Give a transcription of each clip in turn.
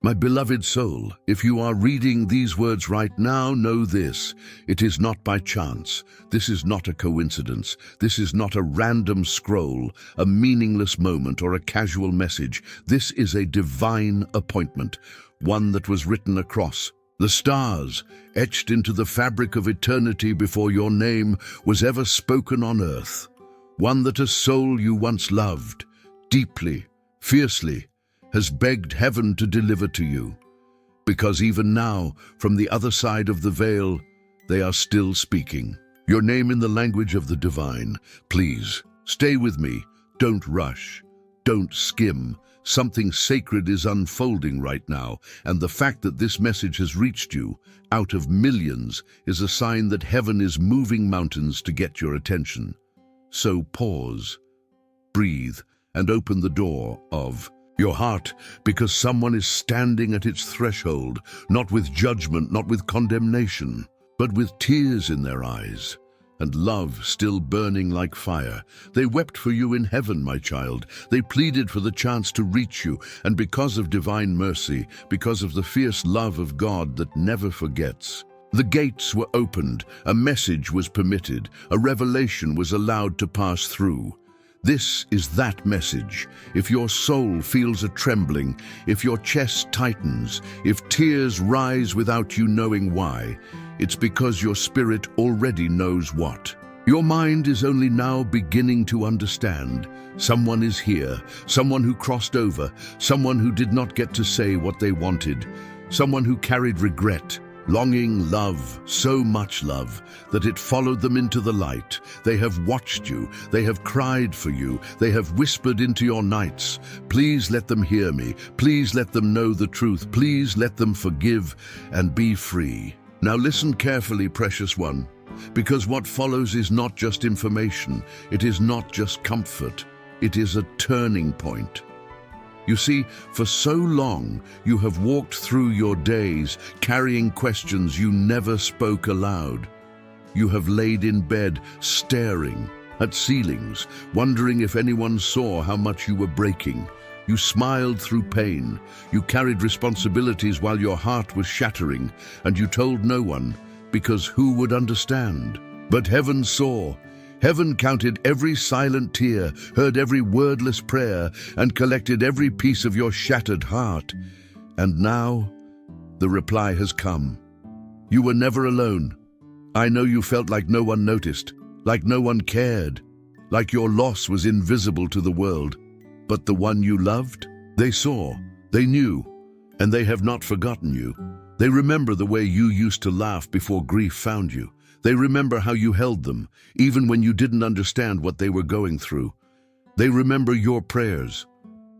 My beloved soul, if you are reading these words right now, know this. It is not by chance. This is not a coincidence. This is not a random scroll, a meaningless moment, or a casual message. This is a divine appointment, one that was written across the stars, etched into the fabric of eternity before your name was ever spoken on earth. One that a soul you once loved, deeply, fiercely, has begged heaven to deliver to you. Because even now, from the other side of the veil, they are still speaking. Your name in the language of the divine. Please, stay with me. Don't rush. Don't skim. Something sacred is unfolding right now, and the fact that this message has reached you, out of millions, is a sign that heaven is moving mountains to get your attention. So pause, breathe, and open the door of your heart, because someone is standing at its threshold, not with judgment, not with condemnation, but with tears in their eyes, and love still burning like fire. They wept for you in heaven, my child. They pleaded for the chance to reach you, and because of divine mercy, because of the fierce love of God that never forgets, the gates were opened, a message was permitted, a revelation was allowed to pass through. This is that message. If your soul feels a trembling, if your chest tightens, if tears rise without you knowing why, it's because your spirit already knows what. Your mind is only now beginning to understand. Someone is here, someone who crossed over, someone who did not get to say what they wanted, someone who carried regret, longing, love, so much love, that it followed them into the light. They have watched you, they have cried for you, they have whispered into your nights. Please let them hear me, please let them know the truth, please let them forgive and be free. Now listen carefully, precious one, because what follows is not just information, it is not just comfort, it is a turning point. You see, for so long you have walked through your days carrying questions you never spoke aloud. You have laid in bed staring at ceilings, wondering if anyone saw how much you were breaking. You smiled through pain. You carried responsibilities while your heart was shattering, and you told no one, because who would understand? But heaven saw. Heaven counted every silent tear, heard every wordless prayer, and collected every piece of your shattered heart. And now, the reply has come. You were never alone. I know you felt like no one noticed, like no one cared, like your loss was invisible to the world. But the one you loved, they saw, they knew, and they have not forgotten you. They remember the way you used to laugh before grief found you. They remember how you held them, even when you didn't understand what they were going through. They remember your prayers.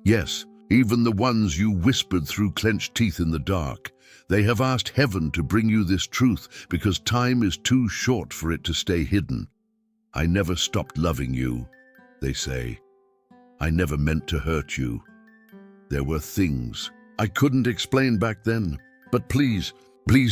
Yes, even the ones you whispered through clenched teeth in the dark. They have asked heaven to bring you this truth because time is too short for it to stay hidden. I never stopped loving you, they say. I never meant to hurt you. There were things I couldn't explain back then, but please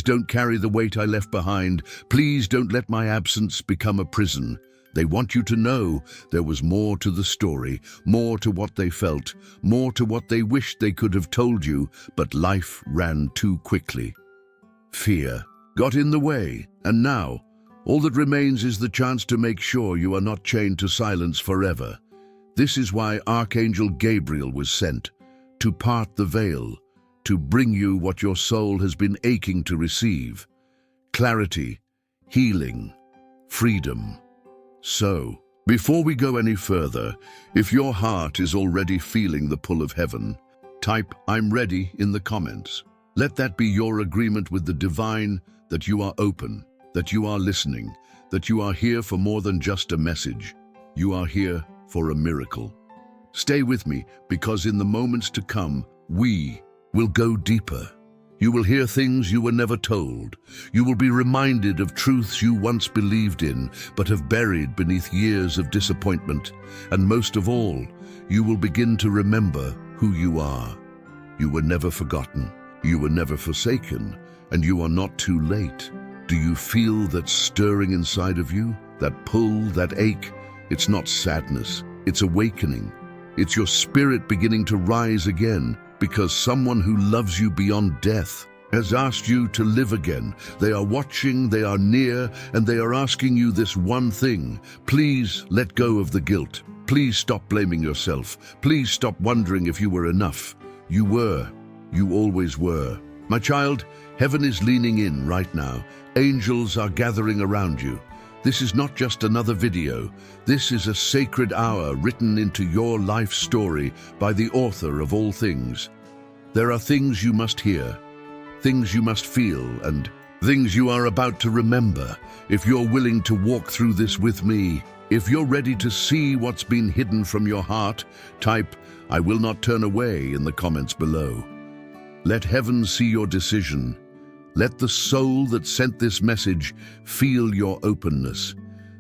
don't carry the weight I left behind. Please don't let my absence become a prison. They want you to know there was more to the story, more to what they felt, more to what they wished they could have told you, but life ran too quickly. Fear got in the way, and now all that remains is the chance to make sure you are not chained to silence forever. This is why Archangel Gabriel was sent, to part the veil, to bring you what your soul has been aching to receive: clarity, healing, freedom. So, before we go any further, if your heart is already feeling the pull of heaven, type "I'm ready" in the comments. Let that be your agreement with the divine, that you are open, that you are listening, that you are here for more than just a message. You are here for a miracle. Stay with me, because in the moments to come, we will go deeper. You will hear things you were never told. You will be reminded of truths you once believed in, but have buried beneath years of disappointment. And most of all, you will begin to remember who you are. You were never forgotten. You were never forsaken. And you are not too late. Do you feel that stirring inside of you? That pull, that ache? It's not sadness. It's awakening. It's your spirit beginning to rise again, because someone who loves you beyond death has asked you to live again. They are watching, they are near, and they are asking you this one thing. Please let go of the guilt. Please stop blaming yourself. Please stop wondering if you were enough. You were. You always were. My child, heaven is leaning in right now. Angels are gathering around you. This is not just another video. This is a sacred hour written into your life story by the author of all things. There are things you must hear, things you must feel, and things you are about to remember. If you're willing to walk through this with me, if you're ready to see what's been hidden from your heart, type, "I will not turn away" in the comments below. Let heaven see your decision. Let the soul that sent this message feel your openness.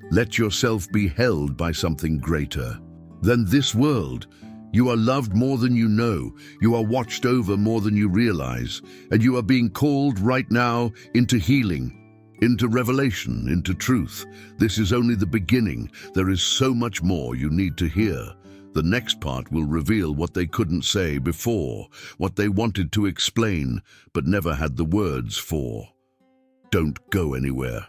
Let yourself be held by something greater than this world. You are loved more than you know. You are watched over more than you realize. And you are being called right now into healing, into revelation, into truth. This is only the beginning. There is so much more you need to hear. The next part will reveal what they couldn't say before, what they wanted to explain, but never had the words for. Don't go anywhere.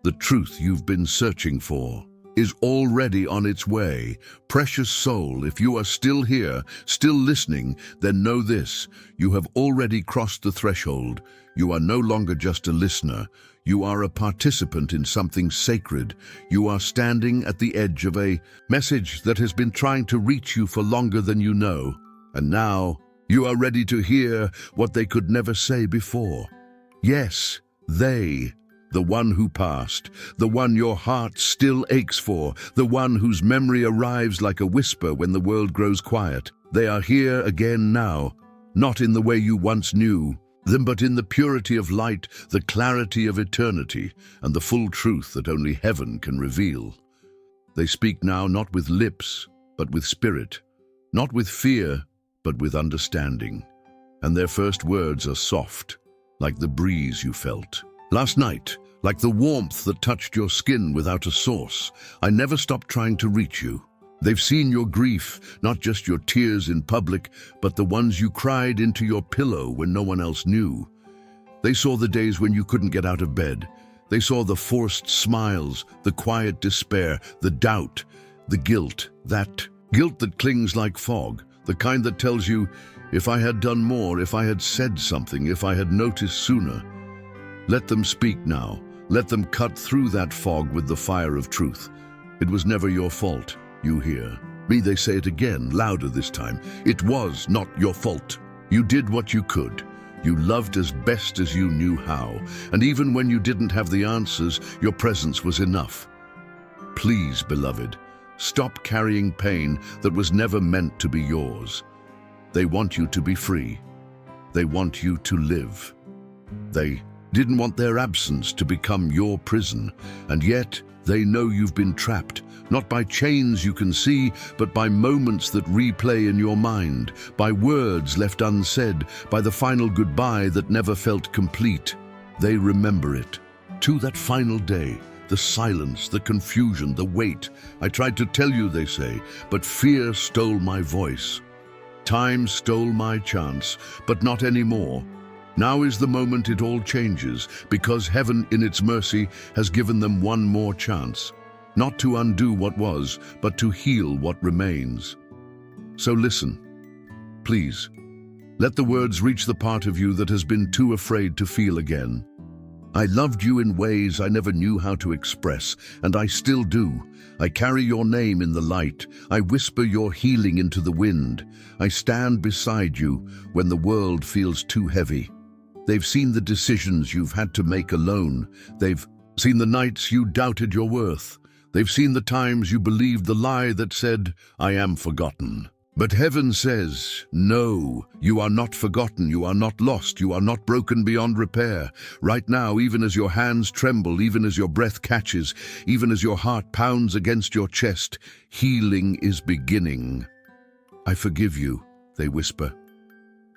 The truth you've been searching for is already on its way. Precious soul, if you are still here, still listening, then know this: you have already crossed the threshold. You are no longer just a listener. You are a participant in something sacred. You are standing at the edge of a message that has been trying to reach you for longer than you know. And now, you are ready to hear what they could never say before. Yes, they. The one who passed, the one your heart still aches for, the one whose memory arrives like a whisper when the world grows quiet. They are here again now, not in the way you once knew them, but in the purity of light, the clarity of eternity, and the full truth that only heaven can reveal. They speak now not with lips, but with spirit, not with fear, but with understanding. And their first words are soft, like the breeze you felt last night, like the warmth that touched your skin without a source. I never stopped trying to reach you. They've seen your grief, not just your tears in public, but the ones you cried into your pillow when no one else knew. They saw the days when you couldn't get out of bed. They saw the forced smiles, the quiet despair, the doubt, the guilt, that guilt that clings like fog, the kind that tells you, if I had done more, if I had said something, if I had noticed sooner. Let them speak now. Let them cut through that fog with the fire of truth. It was never your fault. You hear me? They say it again, louder this time. It was not your fault. You did what you could. You loved as best as you knew how. And even when you didn't have the answers, your presence was enough. Please, beloved, stop carrying pain that was never meant to be yours. They want you to be free. They want you to live. They didn't want their absence to become your prison, and yet they know you've been trapped, not by chains you can see, but by moments that replay in your mind, by words left unsaid, by the final goodbye that never felt complete. They remember it. To that final day, the silence, the confusion, the weight. I tried to tell you, they say, but fear stole my voice. Time stole my chance, but not anymore. Now is the moment it all changes, because heaven in its mercy has given them one more chance. Not to undo what was, but to heal what remains. So listen, please. Let the words reach the part of you that has been too afraid to feel again. I loved you in ways I never knew how to express, and I still do. I carry your name in the light. I whisper your healing into the wind. I stand beside you when the world feels too heavy. They've seen the decisions you've had to make alone. They've seen the nights you doubted your worth. They've seen the times you believed the lie that said, I am forgotten. But heaven says, no, you are not forgotten, you are not lost, you are not broken beyond repair. Right now, even as your hands tremble, even as your breath catches, even as your heart pounds against your chest, healing is beginning. I forgive you, they whisper.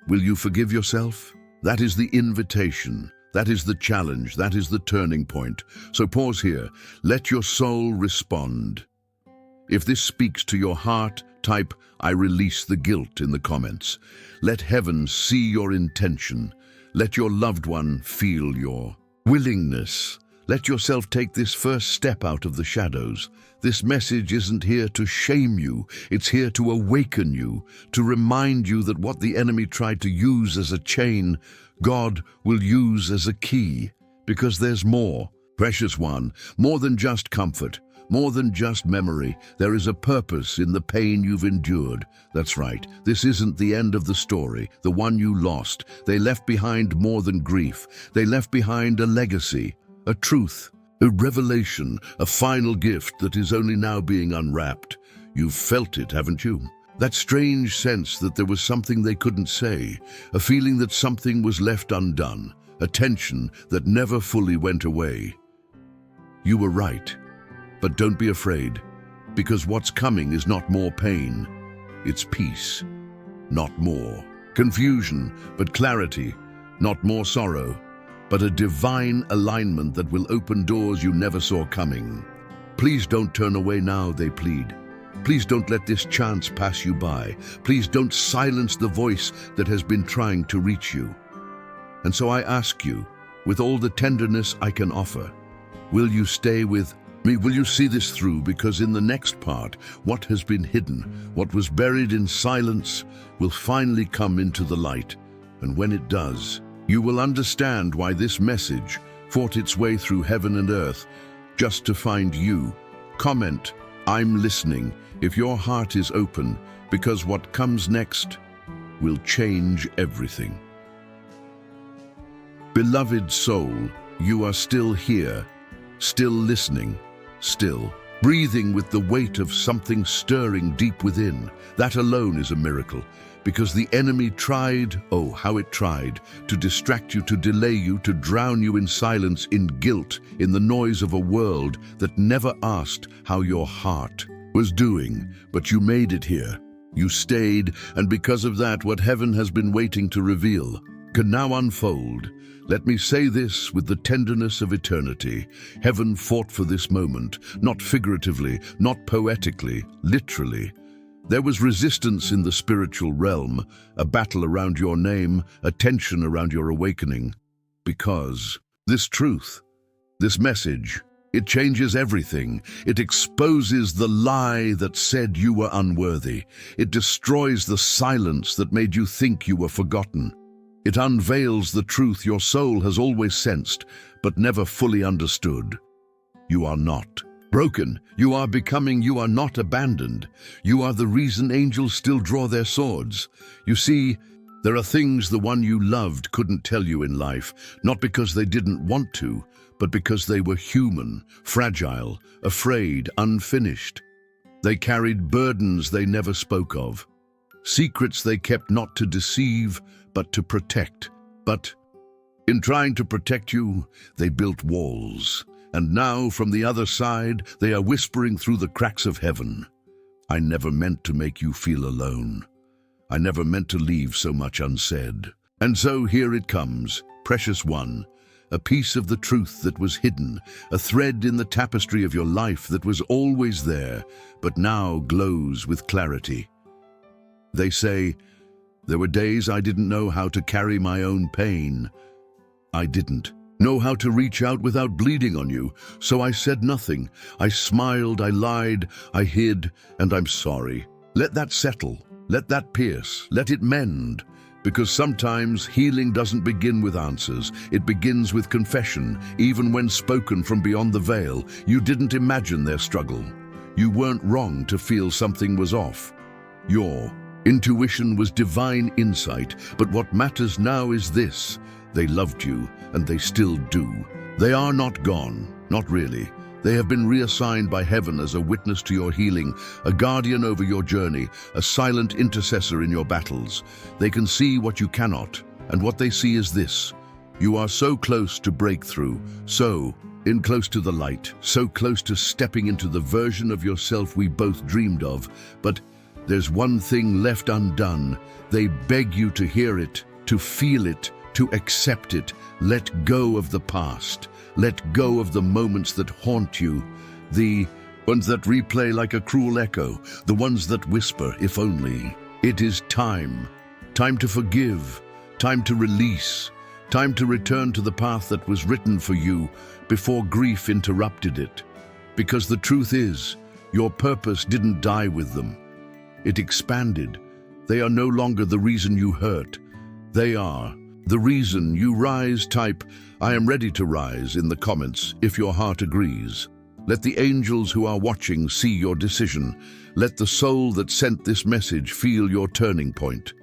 Will you forgive yourself? That is the invitation. That is the challenge. That is the turning point. So pause here. Let your soul respond. If this speaks to your heart, type, "I release the guilt" in the comments. Let heaven see your intention. Let your loved one feel your willingness. Let yourself take this first step out of the shadows. This message isn't here to shame you. It's here to awaken you, to remind you that what the enemy tried to use as a chain, God will use as a key, because there's more. Precious one, more than just comfort, more than just memory. There is a purpose in the pain you've endured. That's right, this isn't the end of the story, the one you lost. They left behind more than grief. They left behind a legacy, a truth, a revelation, a final gift that is only now being unwrapped. You've felt it, haven't you? That strange sense that there was something they couldn't say, a feeling that something was left undone, a tension that never fully went away. You were right, but don't be afraid, because what's coming is not more pain, it's peace, not more confusion, but clarity, not more sorrow, but a divine alignment that will open doors you never saw coming. Please don't turn away now, they plead. Please don't let this chance pass you by. Please don't silence the voice that has been trying to reach you. And so I ask you, with all the tenderness I can offer, will you stay with me? Will you see this through? Because in the next part, what has been hidden, what was buried in silence, will finally come into the light. And when it does, you will understand why this message fought its way through heaven and earth just to find you. Comment, "I'm listening," if your heart is open, because what comes next will change everything. Beloved soul, you are still here, still listening, still breathing with the weight of something stirring deep within. That alone is a miracle, because the enemy tried, oh how it tried, to distract you, to delay you, to drown you in silence, in guilt, in the noise of a world that never asked how your heart was doing. But you made it here. You stayed, and because of that, what heaven has been waiting to reveal can now unfold. Let me say this with the tenderness of eternity. Heaven fought for this moment, not figuratively, not poetically, literally. There was resistance in the spiritual realm, a battle around your name, a tension around your awakening. Because this truth, this message, it changes everything. It exposes the lie that said you were unworthy. It destroys the silence that made you think you were forgotten. It unveils the truth your soul has always sensed, but never fully understood. You are not broken. You are becoming. You are not abandoned. You are the reason angels still draw their swords. You see, there are things the one you loved couldn't tell you in life, not because they didn't want to, but because they were human, fragile, afraid, unfinished. They carried burdens they never spoke of, secrets they kept not to deceive, but to protect. But in trying to protect you, they built walls. And now, from the other side, they are whispering through the cracks of heaven. I never meant to make you feel alone. I never meant to leave so much unsaid. And so here it comes, precious one, a piece of the truth that was hidden, a thread in the tapestry of your life that was always there, but now glows with clarity. They say, there were days I didn't know how to carry my own pain. I didn't know how to reach out without bleeding on you, so I said nothing. I smiled, I lied, I hid, and I'm sorry. Let that settle, let that pierce, let it mend. Because sometimes healing doesn't begin with answers, it begins with confession, even when spoken from beyond the veil. You didn't imagine their struggle. You weren't wrong to feel something was off. Your intuition was divine insight, but what matters now is this. They loved you, and they still do. They are not gone, not really. They have been reassigned by heaven as a witness to your healing, a guardian over your journey, a silent intercessor in your battles. They can see what you cannot, and what they see is this. You are so close to breakthrough, so close to the light, so close to stepping into the version of yourself we both dreamed of. But there's one thing left undone. They beg you to hear it, to feel it, to accept it. Let go of the past. Let go of the moments that haunt you. The ones that replay like a cruel echo, the ones that whisper, if only. It is time. Time to forgive, time to release, time to return to the path that was written for you before grief interrupted it. Because the truth is, your purpose didn't die with them. It expanded. They are no longer the reason you hurt. They are the reason you rise. Type, "I am ready to rise" in the comments if your heart agrees. Let the angels who are watching see your decision. Let the soul that sent this message feel your turning point.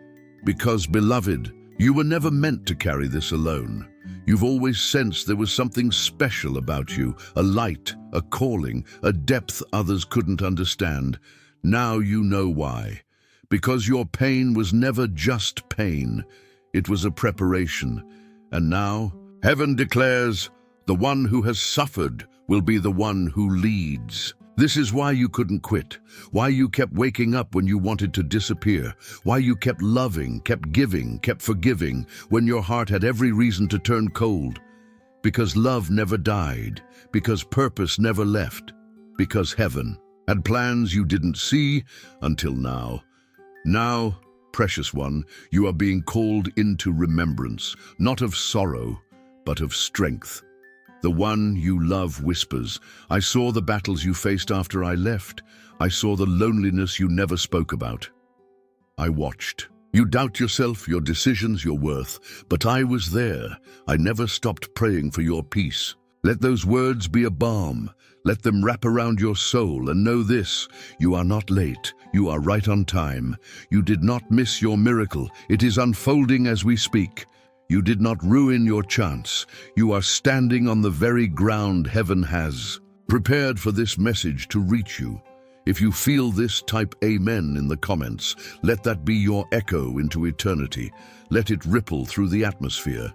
Because, beloved, you were never meant to carry this alone. You've always sensed there was something special about you, a light, a calling, a depth others couldn't understand. Now you know why. Because your pain was never just pain. It was a preparation. And now, heaven declares, the one who has suffered will be the one who leads. This is why you couldn't quit, why you kept waking up when you wanted to disappear, why you kept loving, kept giving, kept forgiving when your heart had every reason to turn cold. Because love never died, because purpose never left, because heaven had plans you didn't see until now. Now, precious one, you are being called into remembrance, not of sorrow, but of strength. The one you love whispers, "I saw the battles you faced after I left. I saw the loneliness you never spoke about. I watched. You doubt yourself, your decisions, your worth, but I was there. I never stopped praying for your peace." Let those words be a balm. Let them wrap around your soul, and know this: you are not late. You are right on time. You did not miss your miracle. It is unfolding as we speak. You did not ruin your chance. You are standing on the very ground heaven has prepared for this message to reach you. If you feel this, type amen in the comments. Let that be your echo into eternity. Let it ripple through the atmosphere.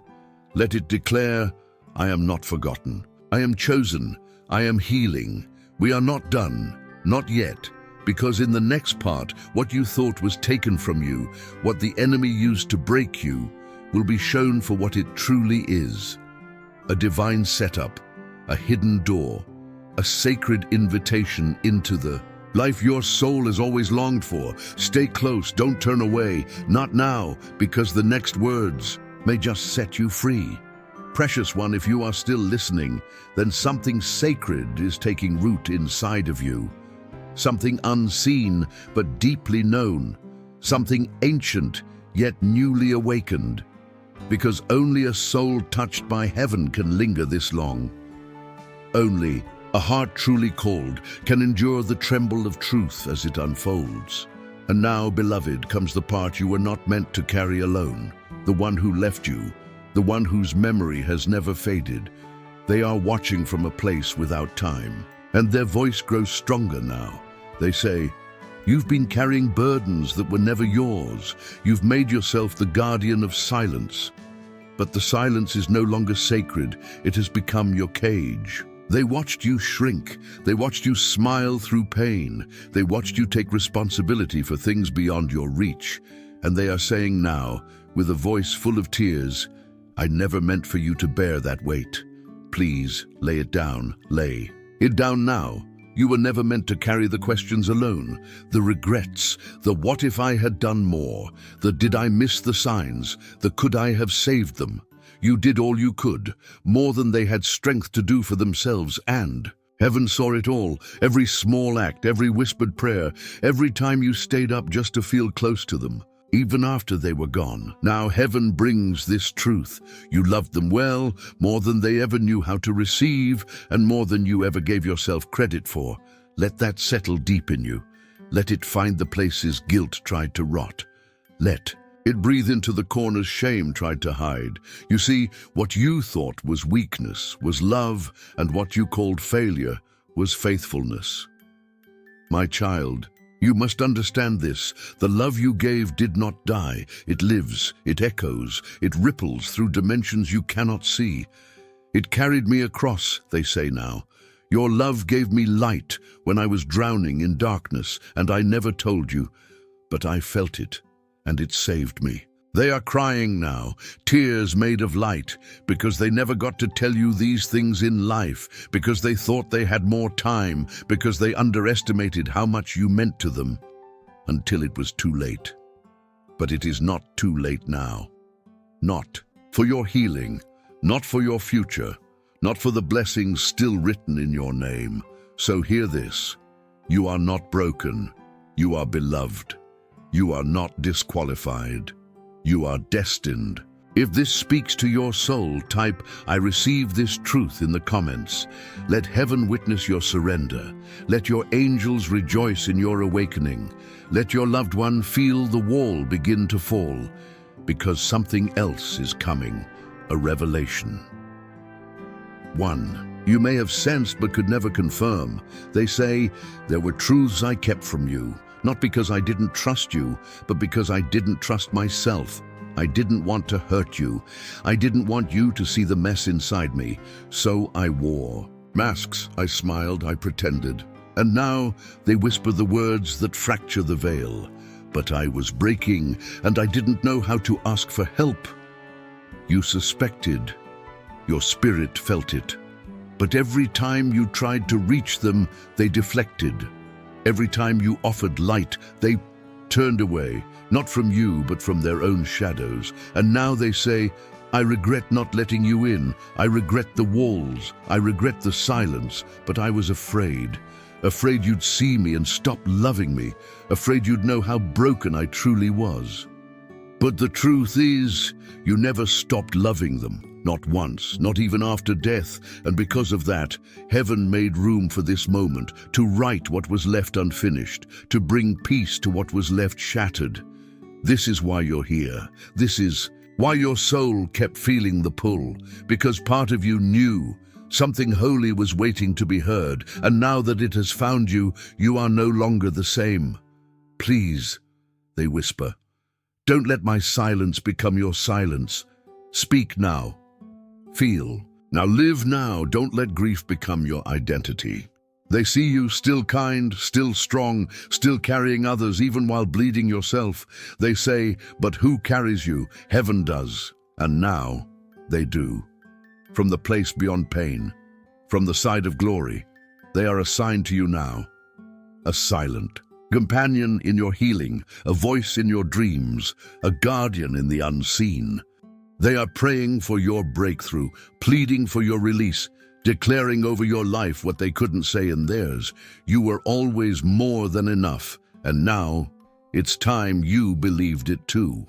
Let it declare, "I am not forgotten. I am chosen. I am healing." We are not done. Not yet. Because in the next part, what you thought was taken from you, what the enemy used to break you, will be shown for what it truly is. A divine setup, a hidden door, a sacred invitation into the life your soul has always longed for. Stay close, don't turn away, not now, because the next words may just set you free. Precious one, if you are still listening, then something sacred is taking root inside of you. Something unseen but deeply known. Something ancient yet newly awakened. Because only a soul touched by heaven can linger this long. Only a heart truly called can endure the tremble of truth as it unfolds. And now, beloved, comes the part you were not meant to carry alone. The one who left you, the one whose memory has never faded. They are watching from a place without time, and their voice grows stronger now. They say, "You've been carrying burdens that were never yours. You've made yourself the guardian of silence." But the silence is no longer sacred. It has become your cage. They watched you shrink. They watched you smile through pain. They watched you take responsibility for things beyond your reach. And they are saying now, with a voice full of tears, "I never meant for you to bear that weight. Please, lay it down. Lay it down now. You were never meant to carry the questions alone, the regrets, the what if I had done more, the did I miss the signs, the could I have saved them. You did all you could, more than they had strength to do for themselves, and heaven saw it all, every small act, every whispered prayer, every time you stayed up just to feel close to them, even after they were gone. Now heaven brings this truth. You loved them well, more than they ever knew how to receive, and more than you ever gave yourself credit for. Let that settle deep in you. Let it find the places guilt tried to rot. Let it breathe into the corners shame tried to hide. You see, what you thought was weakness was love, and what you called failure was faithfulness. My child, you must understand this. The love you gave did not die. It lives, it echoes, it ripples through dimensions you cannot see. It carried me across, they say now. Your love gave me light when I was drowning in darkness, and I never told you, but I felt it, and it saved me. They are crying now, tears made of light, because they never got to tell you these things in life, because they thought they had more time, because they underestimated how much you meant to them, until it was too late. But it is not too late now. Not for your healing, not for your future, not for the blessings still written in your name. So hear this. You are not broken. You are beloved. You are not disqualified. You are destined. If this speaks to your soul, type, "I receive this truth" in the comments. Let heaven witness your surrender. Let your angels rejoice in your awakening. Let your loved one feel the wall begin to fall, because something else is coming, a revelation. 1. You may have sensed but could never confirm. They say, "There were truths I kept from you. Not because I didn't trust you, but because I didn't trust myself. I didn't want to hurt you. I didn't want you to see the mess inside me. So I wore masks. I smiled. I pretended. And now they whisper the words that fracture the veil. But I was breaking, and I didn't know how to ask for help. You suspected. Your spirit felt it. But every time you tried to reach them, they deflected. Every time you offered light, they turned away, not from you, but from their own shadows. And now they say, "I regret not letting you in. I regret the walls. I regret the silence. But I was afraid. Afraid you'd see me and stop loving me. Afraid you'd know how broken I truly was." But the truth is, you never stopped loving them. Not once, not even after death, and because of that, heaven made room for this moment, to right what was left unfinished, to bring peace to what was left shattered. This is why you're here. This is why your soul kept feeling the pull, because part of you knew something holy was waiting to be heard, and now that it has found you, you are no longer the same. "Please," they whisper, "don't let my silence become your silence. Speak now. Feel. Now live now. Don't let grief become your identity." They see you still kind, still strong, still carrying others even while bleeding yourself. They say, "But who carries you? Heaven does." And now they do. From the place beyond pain, from the side of glory, they are assigned to you now. A silent companion in your healing, a voice in your dreams, a guardian in the unseen. They are praying for your breakthrough, pleading for your release, declaring over your life what they couldn't say in theirs. You were always more than enough, and now it's time you believed it too.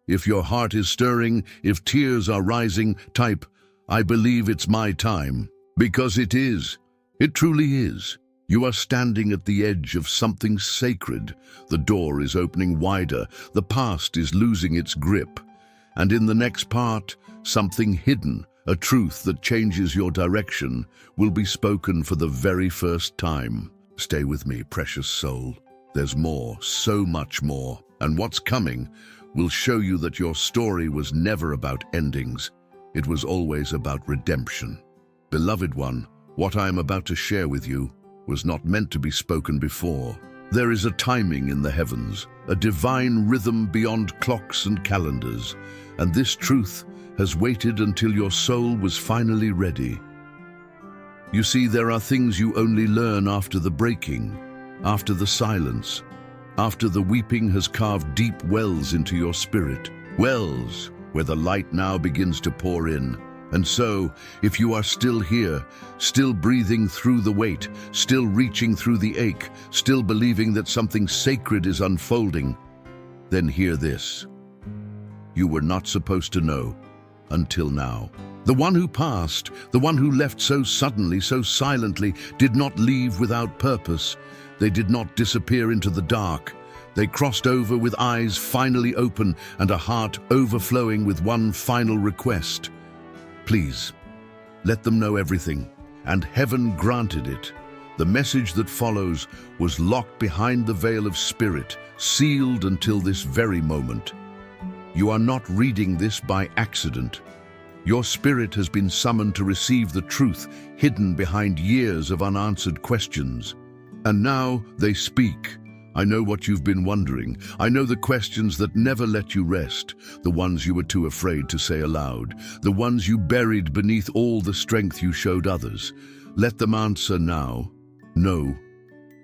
If your heart is stirring, if tears are rising, type, "I believe it's my time," because it is. It truly is. You are standing at the edge of something sacred. The door is opening wider. The past is losing its grip. And in the next part, something hidden, a truth that changes your direction, will be spoken for the very first time. Stay with me, precious soul. There's more, so much more. And what's coming will show you that your story was never about endings. It was always about redemption. Beloved one, what I am about to share with you was not meant to be spoken before. There is a timing in the heavens, a divine rhythm beyond clocks and calendars, and this truth has waited until your soul was finally ready. You see, there are things you only learn after the breaking, after the silence, after the weeping has carved deep wells into your spirit, wells where the light now begins to pour in. And so, if you are still here, still breathing through the weight, still reaching through the ache, still believing that something sacred is unfolding, then hear this. You were not supposed to know until now. The one who passed, the one who left so suddenly, so silently, did not leave without purpose. They did not disappear into the dark. They crossed over with eyes finally open and a heart overflowing with one final request. Please, let them know everything, and heaven granted it. The message that follows was locked behind the veil of spirit, sealed until this very moment. You are not reading this by accident. Your spirit has been summoned to receive the truth hidden behind years of unanswered questions. And now they speak, I know what you've been wondering. I know the questions that never let you rest, the ones you were too afraid to say aloud, the ones you buried beneath all the strength you showed others. Let them answer now. No,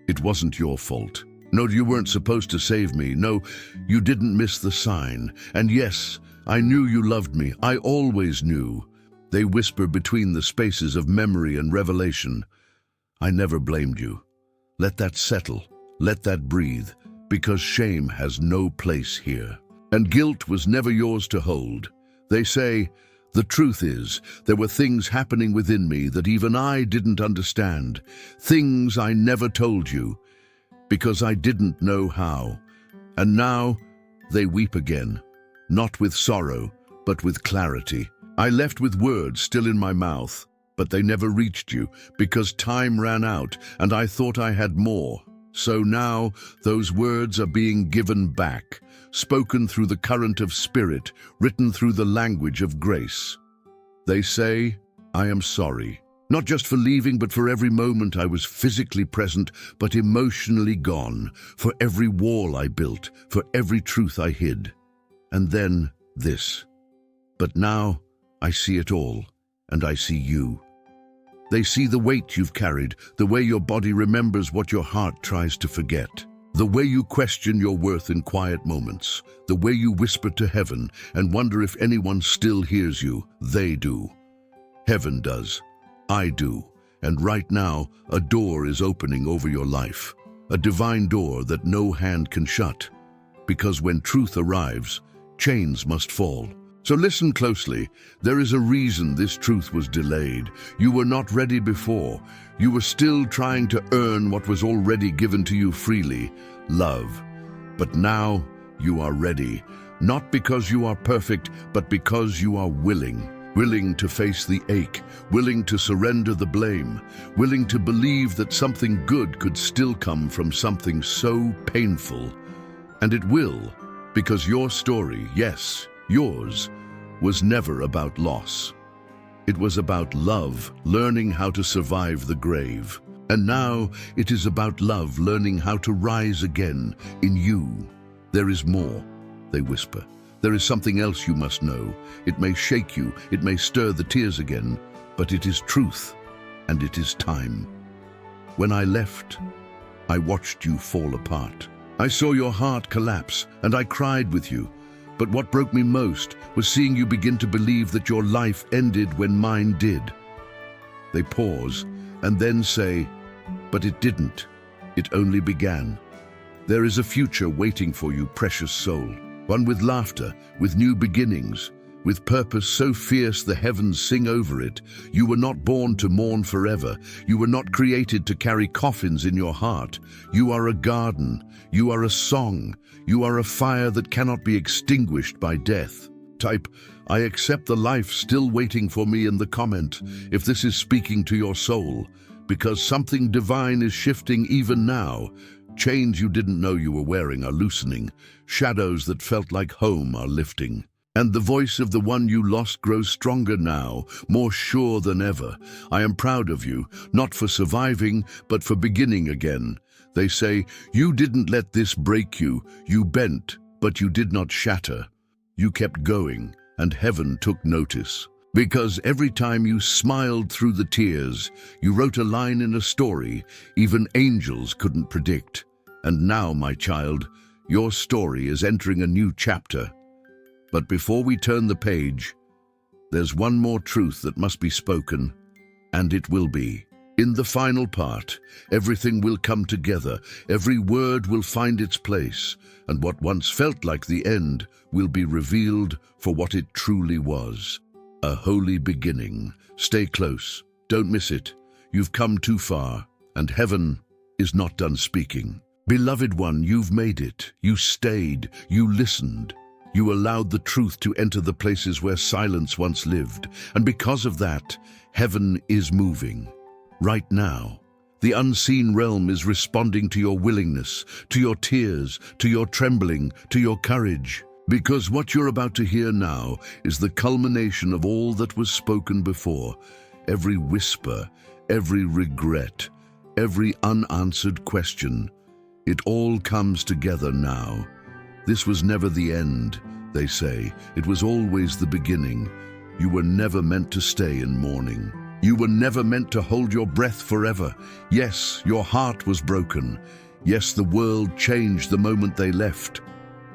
it wasn't your fault. No, you weren't supposed to save me. No, you didn't miss the sign. And yes, I knew you loved me. I always knew. They whisper between the spaces of memory and revelation. I never blamed you. Let that settle. Let that breathe, because shame has no place here. And guilt was never yours to hold. They say, the truth is, there were things happening within me that even I didn't understand. Things I never told you, because I didn't know how. And now, they weep again, not with sorrow, but with clarity. I left with words still in my mouth, but they never reached you, because time ran out, and I thought I had more. So now, those words are being given back, spoken through the current of spirit, written through the language of grace. They say, I am sorry, not just for leaving, but for every moment I was physically present, but emotionally gone, for every wall I built, for every truth I hid. And then this. But now, I see it all, and I see you. They see the weight you've carried, the way your body remembers what your heart tries to forget, the way you question your worth in quiet moments, the way you whisper to heaven and wonder if anyone still hears you. They do. Heaven does. I do. And right now, a door is opening over your life, a divine door that no hand can shut. Because when truth arrives, chains must fall. So listen closely. There is a reason this truth was delayed. You were not ready before. You were still trying to earn what was already given to you freely, love. But now you are ready, not because you are perfect, but because you are willing to face the ache, willing to surrender the blame, willing to believe that something good could still come from something so painful. And it will, because your story, yes, yours, was never about loss. It was about love, learning how to survive the grave. And now it is about love, learning how to rise again in you. There is more, they whisper. There is something else you must know. It may shake you, it may stir the tears again, but it is truth, and it is time. When I left, I watched you fall apart. I saw your heart collapse, and I cried with you. But what broke me most was seeing you begin to believe that your life ended when mine did. They pause and then say, but it didn't. It only began. There is a future waiting for you, precious soul. One with laughter, with new beginnings, with purpose so fierce the heavens sing over it. You were not born to mourn forever. You were not created to carry coffins in your heart. You are a garden. You are a song. You are a fire that cannot be extinguished by death. Type, I accept the life still waiting for me in the comment, if this is speaking to your soul, because something divine is shifting even now. Chains you didn't know you were wearing are loosening. Shadows that felt like home are lifting. And the voice of the one you lost grows stronger now, more sure than ever. I am proud of you, not for surviving, but for beginning again. They say, you didn't let this break you. You bent, but you did not shatter. You kept going, and heaven took notice. Because every time you smiled through the tears, you wrote a line in a story even angels couldn't predict. And now, my child, your story is entering a new chapter. But before we turn the page, there's one more truth that must be spoken, and it will be. In the final part, everything will come together, every word will find its place, and what once felt like the end will be revealed for what it truly was. A holy beginning. Stay close. Don't miss it. You've come too far, and heaven is not done speaking. Beloved one, you've made it. You stayed. You listened. You allowed the truth to enter the places where silence once lived. And because of that, heaven is moving. Right now, the unseen realm is responding to your willingness, to your tears, to your trembling, to your courage. Because what you're about to hear now is the culmination of all that was spoken before. Every whisper, every regret, every unanswered question. It all comes together now. This was never the end, they say. It was always the beginning. You were never meant to stay in mourning. You were never meant to hold your breath forever. Yes, your heart was broken. Yes, the world changed the moment they left.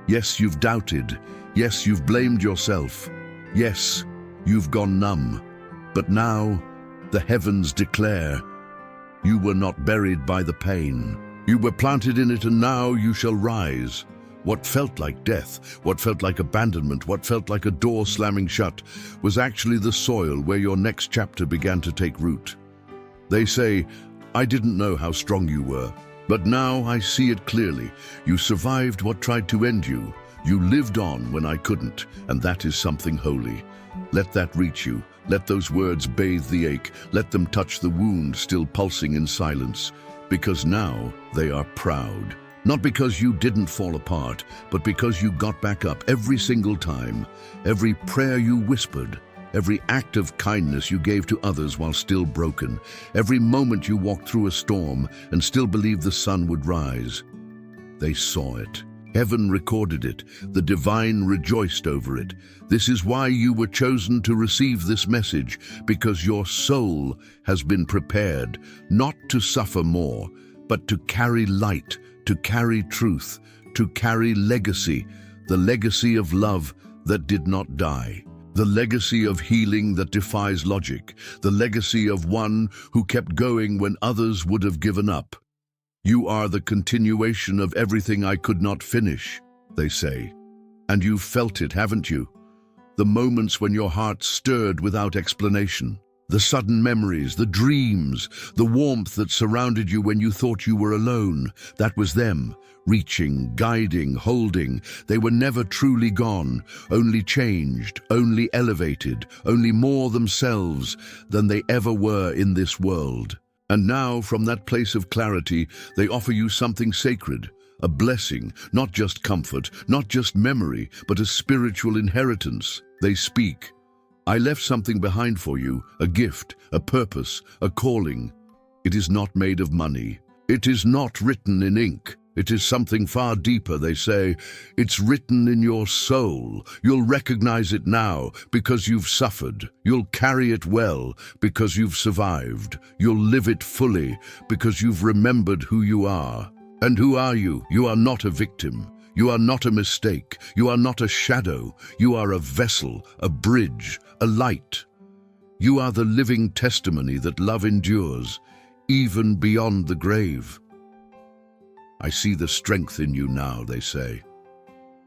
Yes, you've doubted. Yes, you've blamed yourself. Yes, you've gone numb. But now, the heavens declare, you were not buried by the pain. You were planted in it, and now you shall rise. What felt like death, what felt like abandonment, what felt like a door slamming shut, was actually the soil where your next chapter began to take root. They say, I didn't know how strong you were, but now I see it clearly. You survived what tried to end you. You lived on when I couldn't, and that is something holy. Let that reach you. Let those words bathe the ache. Let them touch the wound still pulsing in silence, because now they are proud. Not because you didn't fall apart, but because you got back up every single time. Every prayer you whispered, every act of kindness you gave to others while still broken, every moment you walked through a storm and still believed the sun would rise. They saw it. Heaven recorded it. The divine rejoiced over it. This is why you were chosen to receive this message, because your soul has been prepared, not to suffer more, but to carry light, to carry truth, to carry legacy, the legacy of love that did not die, the legacy of healing that defies logic, the legacy of one who kept going when others would have given up. You are the continuation of everything I could not finish, they say. And you've felt it, haven't you? The moments when your heart stirred without explanation. The sudden memories, the dreams, the warmth that surrounded you when you thought you were alone. That was them, reaching, guiding, holding. They were never truly gone, only changed, only elevated, only more themselves than they ever were in this world. And now, from that place of clarity, they offer you something sacred, a blessing, not just comfort, not just memory, but a spiritual inheritance. They speak, I left something behind for you, a gift, a purpose, a calling. It is not made of money. It is not written in ink. It is something far deeper, they say. It's written in your soul. You'll recognize it now because you've suffered. You'll carry it well because you've survived. You'll live it fully because you've remembered who you are. And who are you? You are not a victim. You are not a mistake. You are not a shadow. You are a vessel, a bridge, a light. You are the living testimony that love endures, even beyond the grave. I see the strength in you now, they say.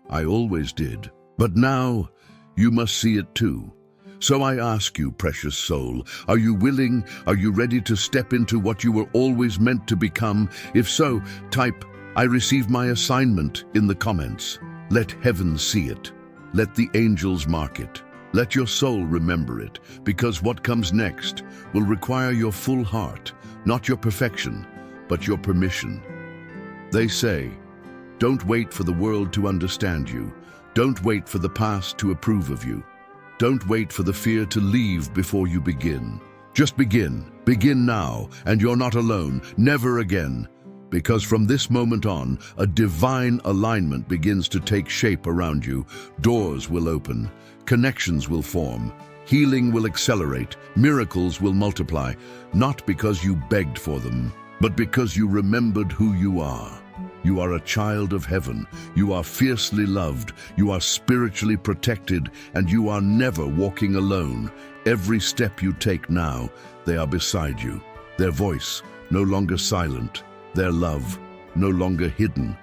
I always did. But now, you must see it too. So I ask you, precious soul, are you willing? Are you ready to step into what you were always meant to become? If so, type, I receive my assignment in the comments. Let heaven see it. Let the angels mark it. Let your soul remember it, because what comes next will require your full heart, not your perfection, but your permission. They say, don't wait for the world to understand you. Don't wait for the past to approve of you. Don't wait for the fear to leave before you begin. Just begin. Begin now, and you're not alone, never again. Because from this moment on, a divine alignment begins to take shape around you. Doors will open, connections will form, healing will accelerate, miracles will multiply, not because you begged for them, but because you remembered who you are. You are a child of heaven. You are fiercely loved. You are spiritually protected, and you are never walking alone. Every step you take now, they are beside you. Their voice no longer silent. Their love no longer hidden.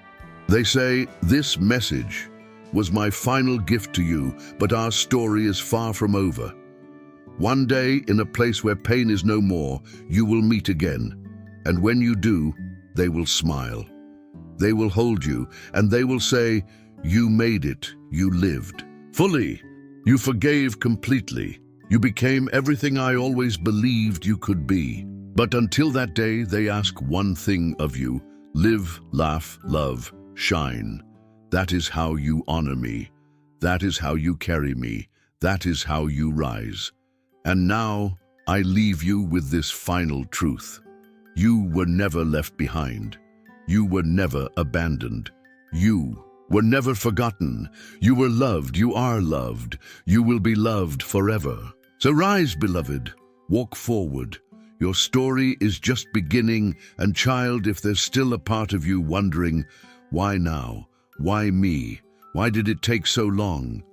They say, this message was my final gift to you, but our story is far from over. One day, in a place where pain is no more, you will meet again. And when you do, they will smile. They will hold you, and they will say, you made it, you lived. Fully, you forgave completely. You became everything I always believed you could be. But until that day, they ask one thing of you: live, laugh, love, shine. That is how you honor me. That is how you carry me. That is how you rise. And now, I leave you with this final truth. You were never left behind. You were never abandoned. You were never forgotten. You were loved. You are loved. You will be loved forever. So rise, beloved. Walk forward. Your story is just beginning, and child, if there's still a part of you wondering, why now? Why me? Why did it take so long?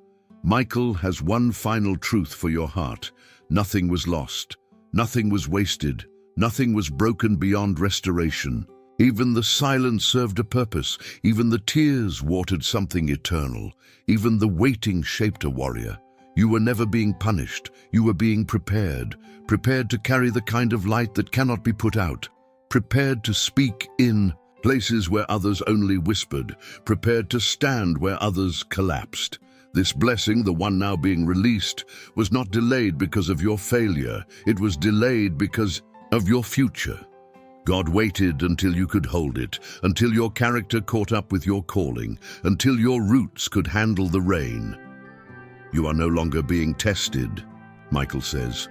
Michael has one final truth for your heart. Nothing was lost. Nothing was wasted. Nothing was broken beyond restoration. Even the silence served a purpose. Even the tears watered something eternal. Even the waiting shaped a warrior. You were never being punished. You were being prepared. Prepared to carry the kind of light that cannot be put out. Prepared to speak in places where others only whispered. Prepared to stand where others collapsed. This blessing, the one now being released, was not delayed because of your failure. It was delayed because of your future. God waited until you could hold it, until your character caught up with your calling, until your roots could handle the rain. You are no longer being tested, Michael says.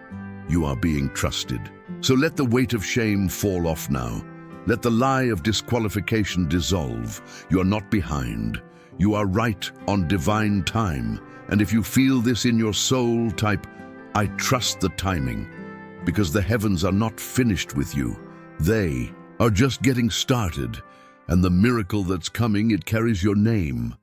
You are being trusted. So let the weight of shame fall off now. Let the lie of disqualification dissolve. You are not behind. You are right on divine time. And if you feel this in your soul, type, I trust the timing, because the heavens are not finished with you. They are just getting started, and the miracle that's coming, it carries your name.